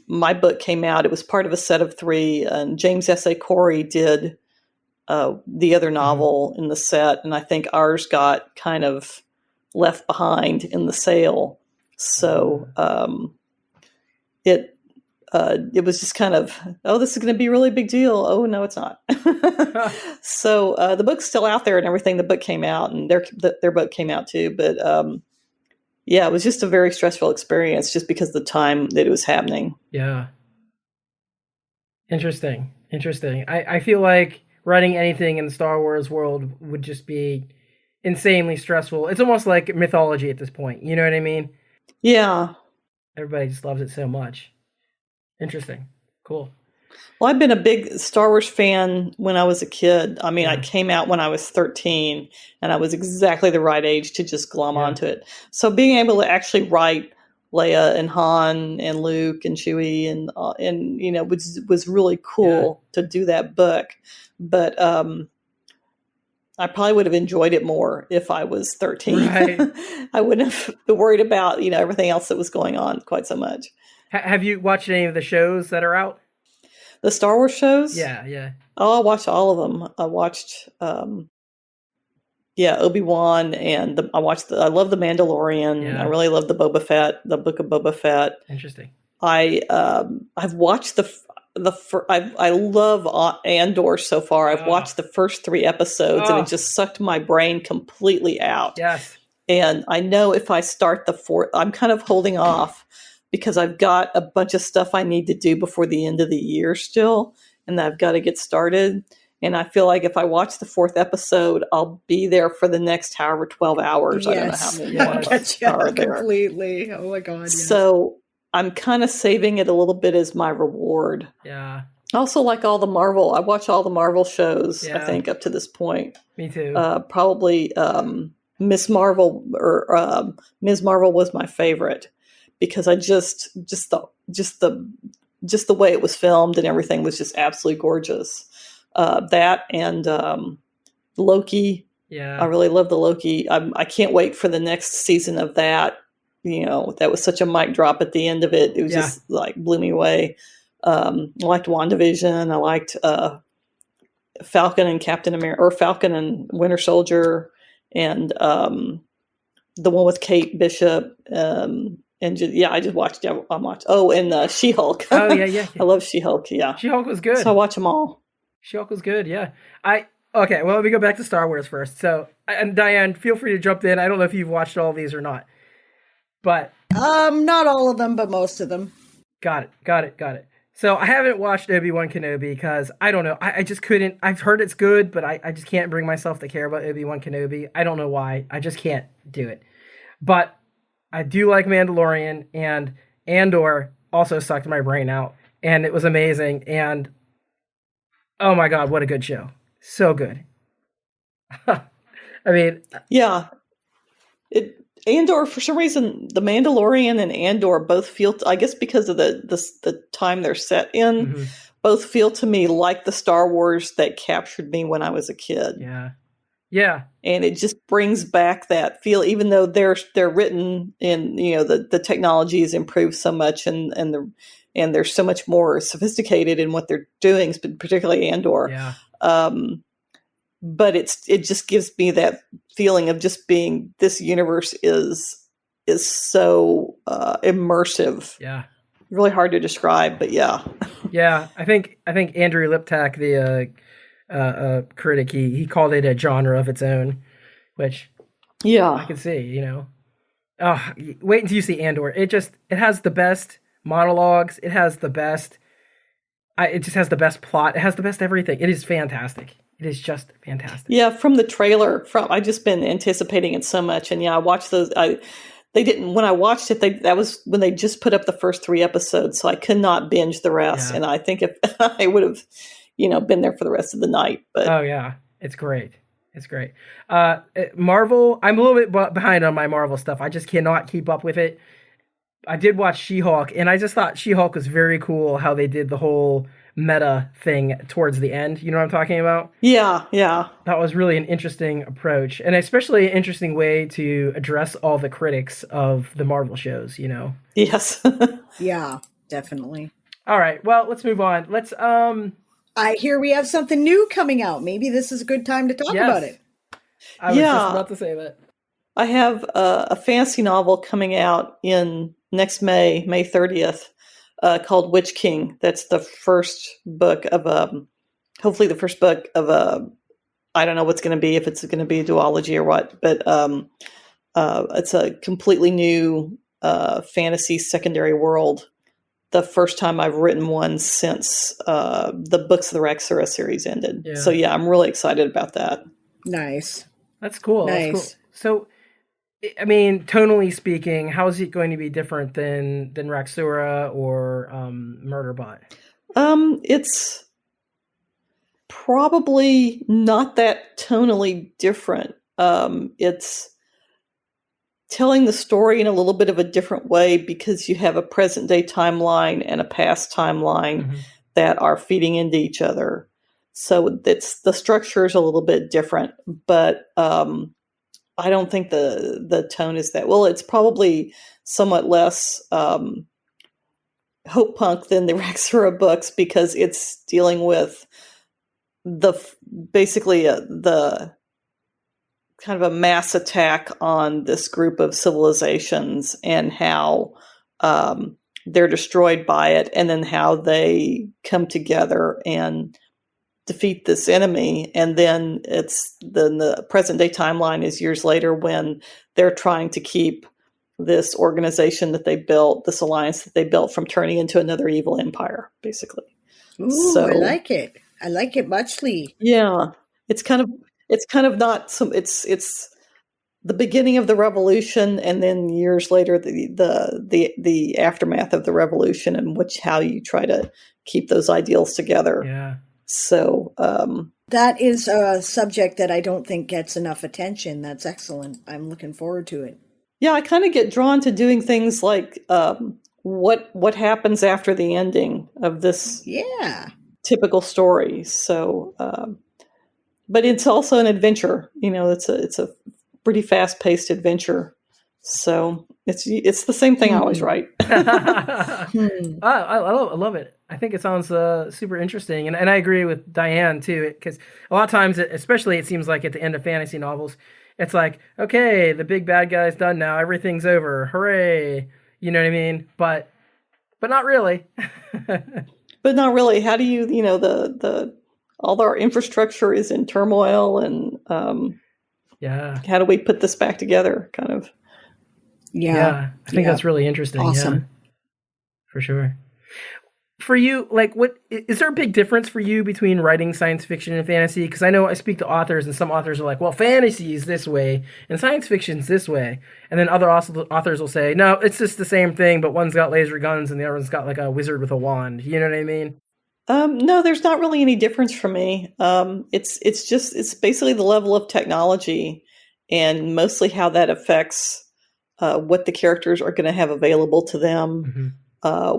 S4: my book came out. It was part of a set of 3, and James S.A. Corey did the other novel in the set, and I think ours got kind of left behind in the sale. So it was just kind of, oh, this is going to be a really big deal. Oh, no, it's not. So the book's still out there and everything. The book came out and their book came out too. But yeah, it was just a very stressful experience just because of the time that it was happening.
S1: Yeah. Interesting. I feel like writing anything in the Star Wars world would just be insanely stressful. It's almost like mythology at this point. You know what I mean?
S4: Yeah.
S1: Everybody just loves it so much. Interesting. Cool.
S4: Well, I've been a big Star Wars fan when I was a kid. I mean, I came out when I was 13, and I was exactly the right age to just glom onto it. So being able to actually write Leia and Han and Luke and Chewie and was really cool to do that book. But I probably would have enjoyed it more if I was 13.
S1: Right.
S4: I wouldn't have been worried about, everything else that was going on quite so much.
S1: Have you watched any of the shows that are out?
S4: The Star Wars shows?
S1: Yeah.
S4: Oh, I watched all of them. I watched, Obi-Wan, and I love The Mandalorian.
S1: Yeah.
S4: I really love the Book of Boba Fett.
S1: Interesting.
S4: I've watched I love Andor so far. I've watched the first 3 episodes, and it just sucked my brain completely out.
S1: Yes.
S4: And I know if I start the 4th, I'm kind of holding off because I've got a bunch of stuff I need to do before the end of the year still, and I've got to get started. And I feel like if I watch the 4th episode, I'll be there for the next however 12 hours.
S3: Yes.
S4: I don't know how many
S3: Yes.
S4: are there.
S3: Completely. Oh my God. Yes.
S4: So I'm kind of saving it a little bit as my reward.
S1: Yeah.
S4: Also, like all the Marvel, I watch all the Marvel shows,
S1: Yeah.
S4: I think, up to this point.
S1: Me too.
S4: Probably Miss Marvel or Ms. Marvel was my favorite because I just the way it was filmed and everything was just absolutely gorgeous. That and Loki.
S1: Yeah.
S4: I really love the Loki. I can't wait for the next season of that. That was such a mic drop at the end of it. It was just like blew me away. I liked WandaVision. I liked Falcon and Captain America, or Falcon and Winter Soldier, and the one with Kate Bishop. I just watched. I watched. Oh, and She-Hulk.
S1: Oh yeah.
S4: I love She-Hulk. Yeah,
S1: She-Hulk was good.
S4: So I watch them all.
S1: She-Hulk was good. Yeah. Okay. Well, let me go back to Star Wars first. So, and Diane, feel free to jump in. I don't know if you've watched all of these or not, but
S3: not all of them, but most of them.
S1: Got it. So I haven't watched Obi-Wan Kenobi because I don't know. I just couldn't. I've heard it's good, but I just can't bring myself to care about Obi-Wan Kenobi. I don't know why. I just can't do it. But I do like Mandalorian, and Andor also sucked my brain out, and it was amazing. And oh my God, what a good show. So good. I mean,
S4: yeah. Andor, for some reason, the Mandalorian and Andor both feel, I guess because of the time they're set in, both feel to me like the Star Wars that captured me when I was a kid.
S1: Yeah.
S4: And it just brings back that feel, even though they're written in, the technology has improved so much and they're so much more sophisticated in what they're doing, particularly Andor.
S1: Yeah.
S4: But it just gives me that feeling of just being, this universe is so immersive.
S1: Yeah.
S4: Really hard to describe, but yeah.
S1: Yeah. I think Andrew Liptak, the critic, he called it a genre of its own, which I can see, wait until you see Andor. It has the best monologues. It has the best, it just has the best plot. It has the best everything. It is fantastic. It is just fantastic.
S4: Yeah, from the trailer, I've just been anticipating it so much, and I watched those. When I watched it, that was when they just put up the first 3 episodes, so I could not binge the rest.
S1: Yeah.
S4: And I think if I would have, been there for the rest of the night. But
S1: oh yeah, it's great. It's great. Marvel, I'm a little bit behind on my Marvel stuff. I just cannot keep up with it. I did watch She-Hulk, and I just thought She-Hulk was very cool how they did the whole meta thing towards the end. You know what I'm talking about?
S4: Yeah.
S1: That was really an interesting approach, and especially an interesting way to address all the critics of the Marvel shows,
S4: Yes.
S3: Yeah, definitely.
S1: All right, well, let's move on. Let's
S3: I hear we have something new coming out. Maybe this is a good time to talk about it.
S1: I was just about to say that.
S4: I have a fantasy novel coming out in next May 30th, called Witch King. That's the first book of hopefully the first book of I don't know what's going to be, if it's going to be a duology or what, but it's a completely new fantasy secondary world. The first time I've written one since the Books of the Raxura series ended. Yeah. So yeah, I'm really excited about that.
S3: Nice.
S1: That's cool.
S3: Nice.
S1: That's cool. So, I mean, tonally speaking, how is it going to be different than Raxura or Murderbot?
S4: It's probably not that tonally different. It's telling the story in a little bit of a different way because you have a present day timeline and a past timeline that are feeding into each other. So the structure is a little bit different, but I don't think the tone is that. Well, it's probably somewhat less hope punk than the Raxura books because it's dealing with basically the kind of a mass attack on this group of civilizations and how they're destroyed by it, and then how they come together and defeat this enemy. And then the present day timeline is years later when they're trying to keep this organization that they built, this alliance that they built, from turning into another evil empire, basically.
S3: Ooh, so, I like it. I like it muchly.
S4: Yeah. It's kind of not some, it's the beginning of the revolution, and then years later, the aftermath of the revolution, and how you try to keep those ideals together.
S1: Yeah.
S4: So
S3: that is a subject that I don't think gets enough attention. That's excellent. I'm looking forward to it.
S4: Yeah, I kind of get drawn to doing things like what happens after the ending of this typical story. So, but it's also an adventure. It's a pretty fast paced adventure. So it's the same thing I always write.
S1: I love it. I think it sounds super interesting, and I agree with Diane too, because a lot of times, especially it seems like at the end of fantasy novels, it's like, okay, the big bad guy's done now, everything's over, hooray, you know what I mean? But not really.
S4: But not really. How do you, all our infrastructure is in turmoil, and
S1: Yeah.
S4: how do we put this back together, kind of?
S1: Yeah. I think that's really interesting.
S3: Awesome.
S1: Yeah, for sure. For you, like, what is there a big difference for you between writing science fiction and fantasy? Because I know I speak to authors, and some authors are like, well, fantasy is this way and science fiction's this way, and then other authors will say, no, it's just the same thing, but one's got laser guns and the other one's got like a wizard with a wand. You know what I mean?
S4: No, there's not really any difference for me. It's basically the level of technology, and mostly how that affects what the characters are going to have available to them.
S1: Mm-hmm.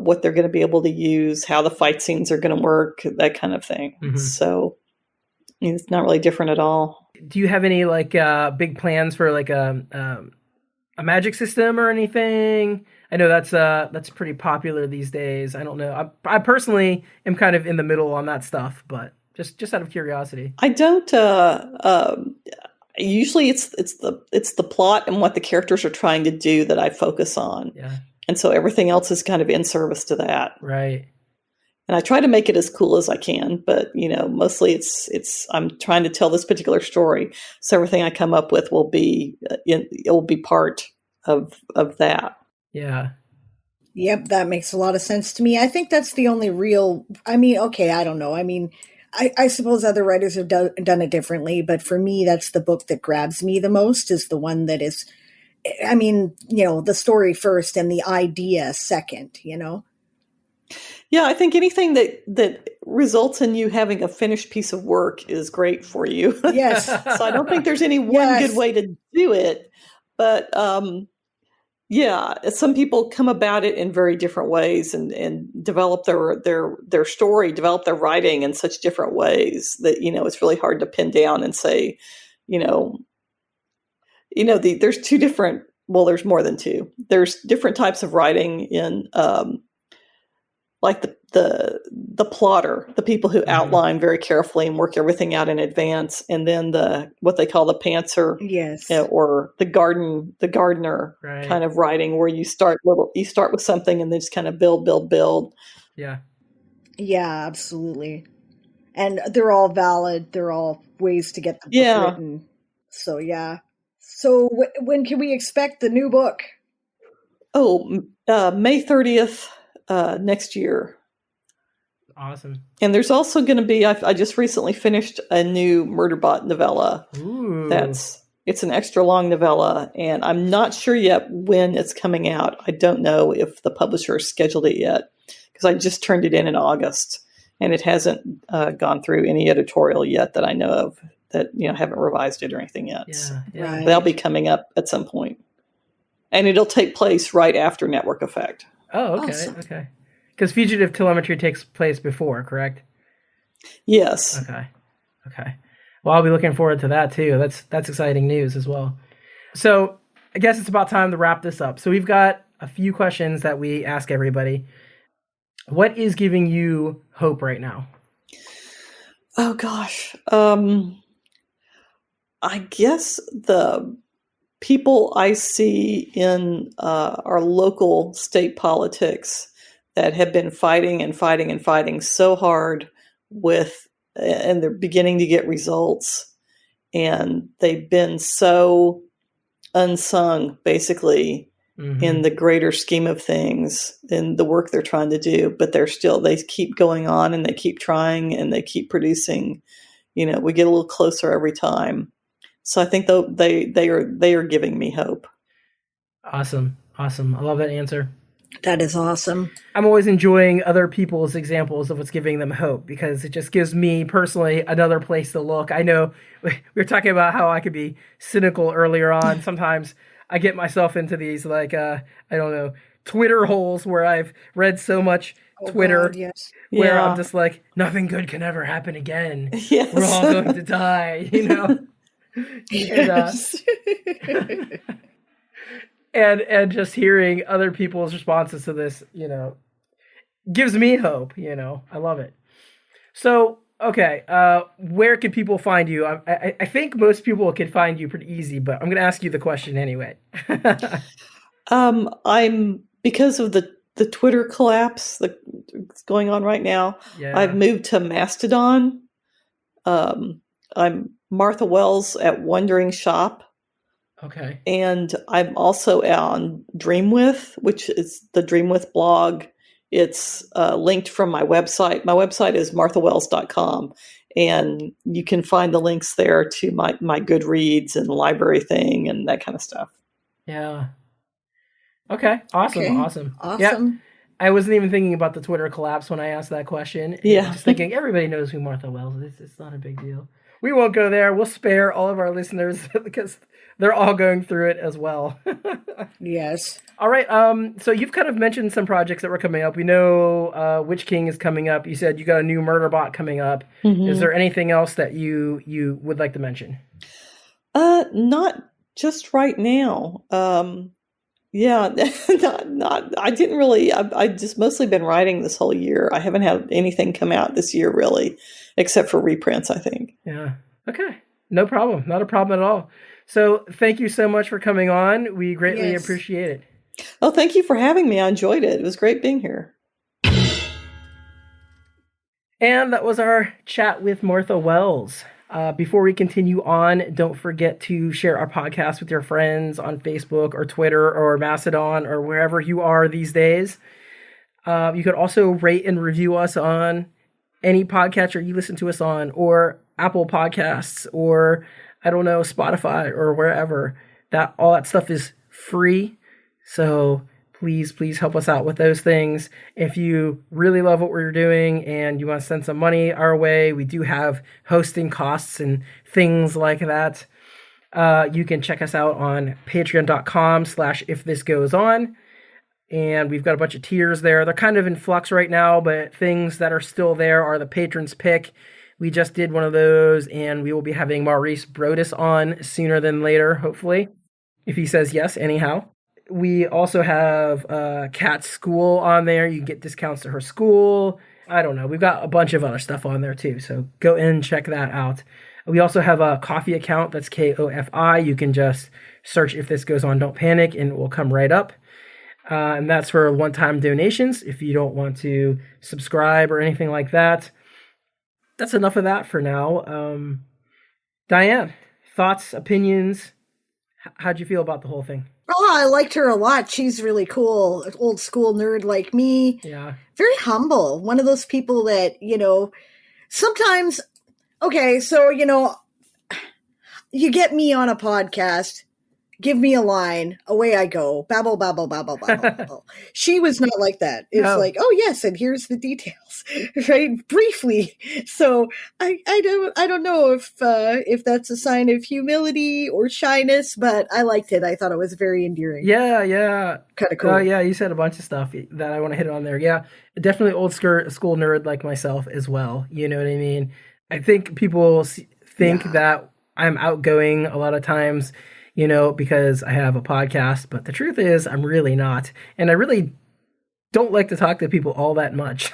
S4: What they're going to be able to use, how the fight scenes are going to work, that kind of thing.
S1: Mm-hmm.
S4: So it's not really different at all.
S1: Do you have any like big plans for like a magic system or anything? I know that's pretty popular these days. I don't know. I personally am kind of in the middle on that stuff, but just out of curiosity.
S4: I don't. Usually, it's the plot and what the characters are trying to do that I focus on.
S1: Yeah.
S4: And so everything else is kind of in service to that.
S1: Right.
S4: And I try to make it as cool as I can, but mostly it's I'm trying to tell this particular story. So everything I come up with will be part of that.
S1: Yeah.
S3: Yep, that makes a lot of sense to me. I think that's the only real, I don't know. I suppose other writers have done it differently, but for me, that's the book that grabs me the most, is the one that is, the story first and the idea second,
S4: Yeah, I think anything that results in you having a finished piece of work is great for you.
S3: Yes.
S4: So I don't think there's any one good way to do it, but some people come about it in very different ways and develop their story, develop their writing in such different ways that it's really hard to pin down and say, there's two different. Well, there's more than two. There's different types of writing in, like the plotter, the people who outline very carefully and work everything out in advance, and then what they call the pantser,
S3: yes,
S4: or the gardener
S1: Right.
S4: kind of writing, where you start with something and then just kind of build.
S1: Yeah.
S3: Yeah, absolutely. And they're all valid. They're all ways to get the book written. So, yeah. So when can we expect the new book?
S4: Oh, May 30th next year.
S1: Awesome.
S4: And there's also going to be, I just recently finished a new Murderbot novella.
S1: Ooh.
S4: It's an extra long novella, and I'm not sure yet when it's coming out. I don't know if the publisher has scheduled it yet, because I just turned it in August, and it hasn't gone through any editorial yet that I know of, that haven't revised it or anything yet.
S1: Yeah.
S4: So
S3: Right.
S4: that'll be coming up at some point, and it'll take place right after Network Effect.
S1: Oh, okay.
S3: Awesome.
S1: Okay. Because Fugitive Telemetry takes place before, correct?
S4: Yes.
S1: Okay. Well, I'll be looking forward to that too. That's exciting news as well. So I guess it's about time to wrap this up. So we've got a few questions that we ask everybody. What is giving you hope right now?
S4: Oh gosh. I guess the people I see in our local state politics that have been fighting so hard and they're beginning to get results, and they've been so unsung, basically, in the greater scheme of things, in the work they're trying to do, but they keep going on, and they keep trying, and they keep producing. We get a little closer every time. So I think they are giving me hope.
S1: Awesome. I love that answer.
S3: That is awesome.
S1: I'm always enjoying other people's examples of what's giving them hope, because it just gives me personally another place to look. I know we were talking about how I could be cynical earlier on. Sometimes I get myself into these, like, I don't know, Twitter holes where I've read so much Twitter,
S3: God, yes.
S1: where I'm just like, nothing good can ever happen again.
S4: Yes.
S1: We're all going to die,
S3: Yes.
S1: And just hearing other people's responses to this, gives me hope. I love it. So okay, where can people find you? I think most people can find you pretty easy, but I'm going to ask you the question anyway.
S4: I'm because of the Twitter collapse that's going on right now.
S1: Yeah.
S4: I've moved to Mastodon. I'm Martha Wells at Wondering Shop.
S1: Okay.
S4: And I'm also on Dreamwith, which is the Dreamwith blog. It's linked from my website. My website is marthawells.com, and you can find the links there to my Goodreads and library thing and that kind of stuff.
S1: Yeah. Okay. Awesome.
S3: Okay.
S1: Awesome.
S3: Awesome.
S1: Yeah. I wasn't even thinking about the Twitter collapse when I asked that question.
S4: Yeah.
S1: Just thinking everybody knows who Martha Wells is. It's not a big deal. We won't go there. We'll spare all of our listeners because they're all going through it as well.
S3: Yes.
S1: All right. So you've kind of mentioned some projects that were coming up. We know Witch King is coming up. You said you got a new Murderbot coming up.
S4: Mm-hmm.
S1: Is there anything else that you would like to mention?
S4: Not just right now. Yeah, I didn't really, I just mostly been writing this whole year. I haven't had anything come out this year really, except for reprints, I think.
S1: Yeah. Okay. No problem. Not a problem at all. So thank you so much for coming on. We greatly appreciate it.
S4: Oh, thank you for having me. I enjoyed it. It was great being here.
S1: And that was our chat with Martha Wells. Before we continue on, don't forget to share our podcast with your friends on Facebook or Twitter or Mastodon or wherever you are these days. You could also rate and review us on any podcatcher you listen to us on, or Apple Podcasts, or I don't know, Spotify or wherever. All that stuff is free. So please help us out with those things. If you really love what we're doing and you want to send some money our way, we do have hosting costs and things like that. You can check us out on patreon.com/ifthisgoeson. And we've got a bunch of tiers there. They're kind of in flux right now, but things that are still there are the Patrons Pick. We just did one of those, and we will be having Maurice Brodus on sooner than later, hopefully, if he says yes, anyhow. We also have Kat's School on there. You can get discounts to her school. I don't know. We've got a bunch of other stuff on there, too, so go in and check that out. We also have a Ko-fi account. That's Kofi. You can just search If This Goes On, Don't Panic, and it will come right up. And that's for one-time donations if you don't want to subscribe or anything like that. That's enough of that for now. Diane, thoughts, opinions? How'd you feel about the whole thing?
S3: Oh, I liked her a lot. She's really cool. Old school nerd like me.
S1: Yeah.
S3: Very humble. One of those people that, sometimes, okay, so, you get me on a podcast. Give me a line, away I go, babble, babble, babble, babble, babble. She was not like that. It's like, oh yes, and here's the details, right? Briefly. So I don't know if that's a sign of humility or shyness, but I liked it. I thought it was very endearing.
S1: Yeah.
S3: Kind of cool.
S1: Yeah, you said a bunch of stuff that I want to hit on there. Yeah, definitely old school nerd like myself as well. You know what I mean? I think people think that I'm outgoing a lot of times, because I have a podcast, but the truth is I'm really not. And I really don't like to talk to people all that much.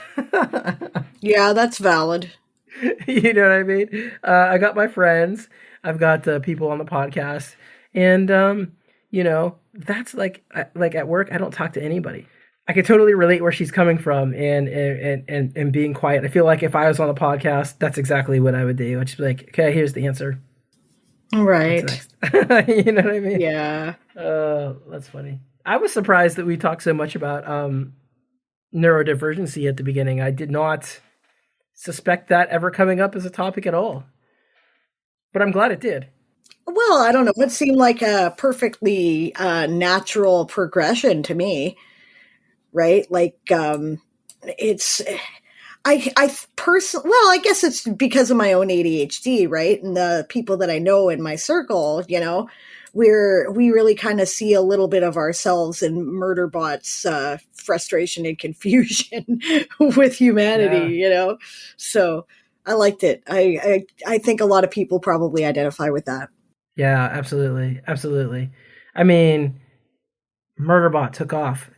S3: Yeah, that's valid.
S1: You know what I mean? I got my friends, I've got people on the podcast, and, that's like at work, I don't talk to anybody. I can totally relate where she's coming from and being quiet. I feel like if I was on the podcast, that's exactly what I would do. I'd just be like, okay, here's the answer.
S3: Right.
S1: You know what I mean?
S3: Yeah.
S1: That's funny. I was surprised that we talked so much about neurodivergency at the beginning. I did not suspect that ever coming up as a topic at all. But I'm glad it did.
S3: Well, I don't know. It seemed like a perfectly natural progression to me, right? Like, I personally, well, I guess it's because of my own ADHD, right? And the people that I know in my circle, we really kind of see a little bit of ourselves in Murderbot's frustration and confusion with humanity, So I liked it. I think a lot of people probably identify with that.
S1: Yeah, absolutely. I mean, Murderbot took off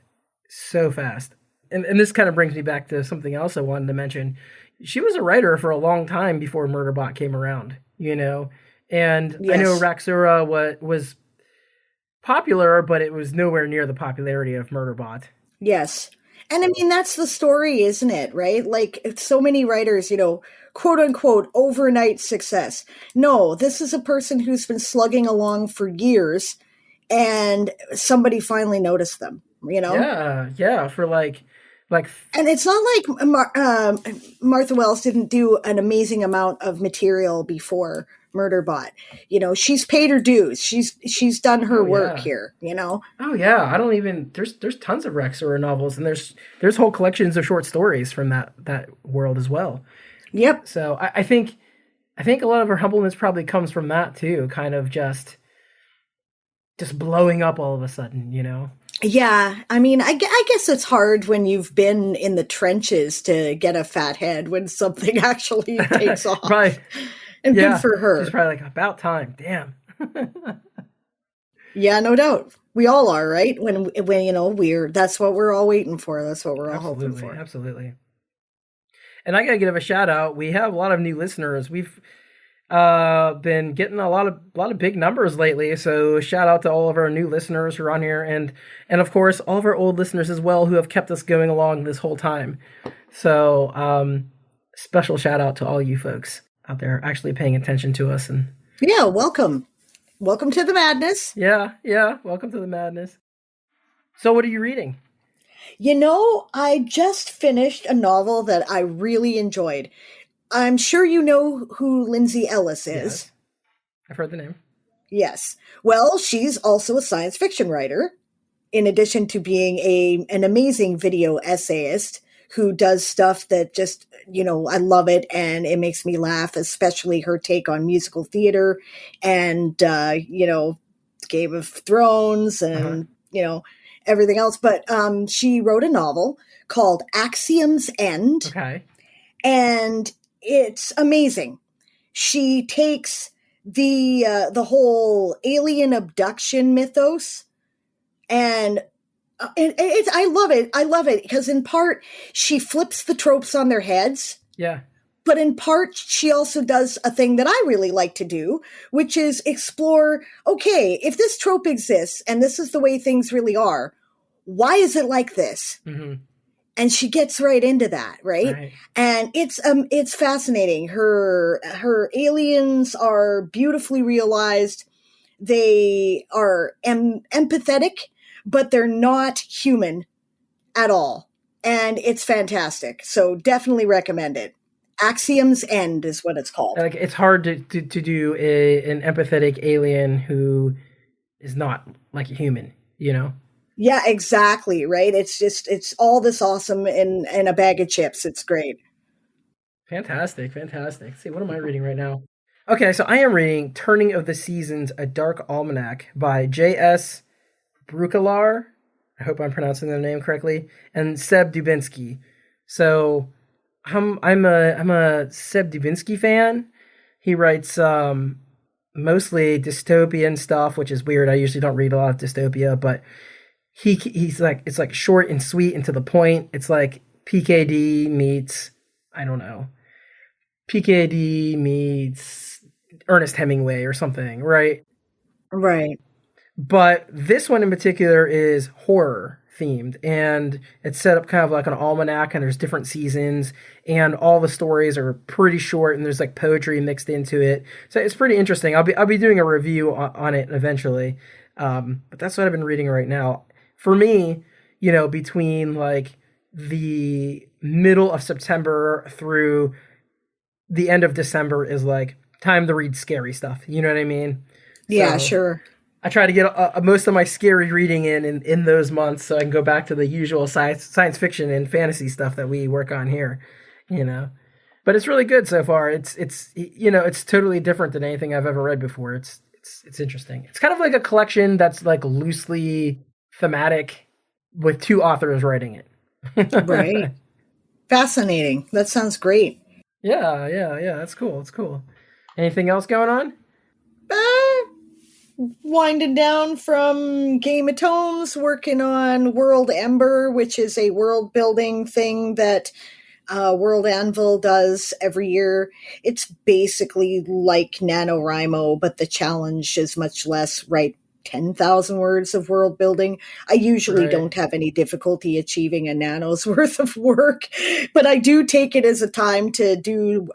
S1: so fast. And this kind of brings me back to something else I wanted to mention. she was a writer for a long time before Murderbot came around, you know? And
S3: Yes.
S1: I know Raxura was popular, but it was nowhere near the popularity of Murderbot.
S3: Yes. And I mean, that's the story, isn't it? Right? Like, so many writers, you know, quote unquote, overnight success. No, this is a person who's been slugging along for years and somebody finally noticed them, you know?
S1: Yeah, for like
S3: And it's not like Martha Wells didn't do an amazing amount of material before Murderbot. You know, she's paid her dues. She's done her work here, you know?
S1: Oh yeah, I don't even there's tons of Raxura novels, and there's whole collections of short stories from that world as well.
S3: Yep.
S1: So I think a lot of her humbleness probably comes from that too, kind of just blowing up all of a sudden, you know?
S3: Yeah, I mean, I guess it's hard when you've been in the trenches to get a fat head when something actually takes off.
S1: Right.
S3: And good for her.
S1: She's probably like, about time. Damn.
S3: Yeah, no doubt. We all are, right? When you know, that's what we're all waiting for. That's what we're all hoping for.
S1: Absolutely. And I gotta give a shout out. We have a lot of new listeners. We've been getting a lot of big numbers lately. So shout out to all of our new listeners who are on here, and of course all of our old listeners as well who have kept us going along this whole time. So special shout out to all you folks out there actually paying attention to us. And
S3: yeah, welcome to the madness.
S1: Yeah, welcome to the madness. So what are you reading?
S3: You know, I just finished a novel that I really enjoyed. I'm sure you know who Lindsay Ellis is.
S1: Yes. I've heard the name.
S3: Yes. Well, she's also a science fiction writer, in addition to being an amazing video essayist who does stuff that just, you know, I love it and it makes me laugh, especially her take on musical theater and, you know, Game of Thrones and, you know, everything else. But she wrote a novel called Axiom's End.
S1: Okay.
S3: And it's amazing. She takes the whole alien abduction mythos and I love it. I love it because in part she flips the tropes on their heads.
S1: Yeah.
S3: But in part, she also does a thing that I really like to do, which is explore, okay, if this trope exists and this is the way things really are, why is it like this?
S1: Mm-hmm.
S3: And she gets right into that, right? And it's fascinating. Her aliens are beautifully realized. They are empathetic, but they're not human at all. And it's fantastic. So definitely recommend it. Axiom's End is what it's called.
S1: Like, it's hard to do an empathetic alien who is not like a human, you know?
S3: Yeah, exactly. Right. It's all this awesome in a bag of chips. It's great.
S1: Fantastic. Let's see, what am I reading right now? Okay, so I am reading Turning of the Seasons, A Dark Almanac by J.S. Brukelar. I hope I'm pronouncing their name correctly. And Seb Dubinsky. So I'm a Seb Dubinsky fan. He writes mostly dystopian stuff, which is weird. I usually don't read a lot of dystopia, but he's like, it's like short and sweet and to the point. It's like PKD meets, I don't know, PKD meets Ernest Hemingway or something, right?
S3: Right.
S1: But this one in particular is horror themed, and it's set up kind of like an almanac, and there's different seasons, and all the stories are pretty short, and there's like poetry mixed into it. So it's pretty interesting. I'll be doing a review on it eventually. But that's what I've been reading right now. For me, you know, between like the middle of September through the end of December is like time to read scary stuff. You know what I mean?
S3: Yeah, sure.
S1: I try to get most of my scary reading in those months, so I can go back to the usual science fiction and fantasy stuff that we work on here, you know. But it's really good so far. It's you know, it's totally different than anything I've ever read before. It's interesting. It's kind of like a collection that's like loosely thematic with two authors writing it.
S3: Right. Fascinating. That sounds great.
S1: Yeah. That's cool. It's cool. Anything else going on?
S3: Winding down from Game of Tomes, working on World Ember, which is a world building thing that World Anvil does every year. It's basically like NaNoWriMo, but the challenge is much less, right? 10,000 words of world building. I usually don't have any difficulty achieving a nano's worth of work, but I do take it as a time to do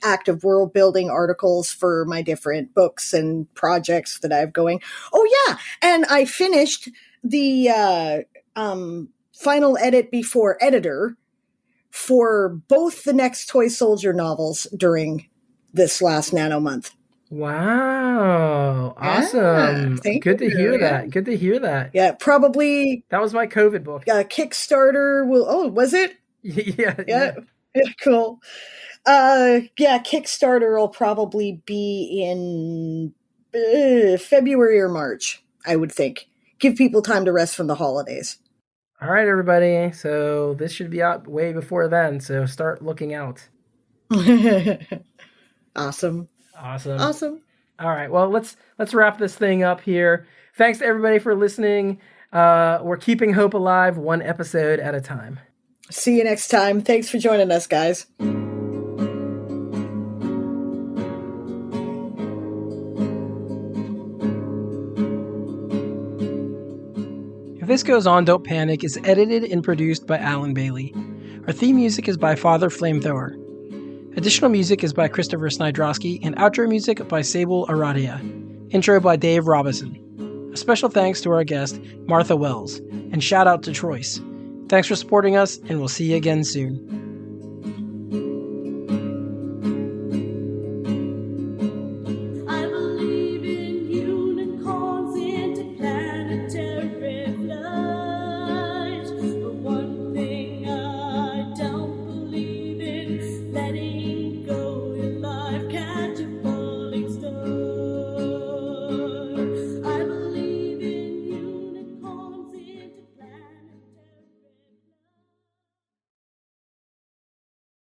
S3: active world building articles for my different books and projects that I have going. Oh yeah, and I finished the final edit before editor for both the next Toy Soldier novels during this last Nano month.
S1: Wow. Awesome. Good to hear that. Good to hear that.
S3: Yeah, probably.
S1: That was my COVID book.
S3: Kickstarter will, was it?
S1: Yeah,
S3: cool. Kickstarter will probably be in February or March, I would think. Give people time to rest from the holidays.
S1: All right, everybody. So this should be out way before then. So start looking out.
S3: Awesome.
S1: All right. Well, let's wrap this thing up here. Thanks to everybody for listening. We're keeping hope alive one episode at a time.
S3: See you next time. Thanks for joining us, guys.
S1: If This Goes On, Don't Panic is edited and produced by Alan Bailey. Our theme music is by Father Flamethrower. Additional music is by Christopher Snydrowski and outro music by Sable Aradia. Intro by Dave Robinson. A special thanks to our guest, Martha Wells, and shout out to Troyce. Thanks for supporting us, and we'll see you again soon.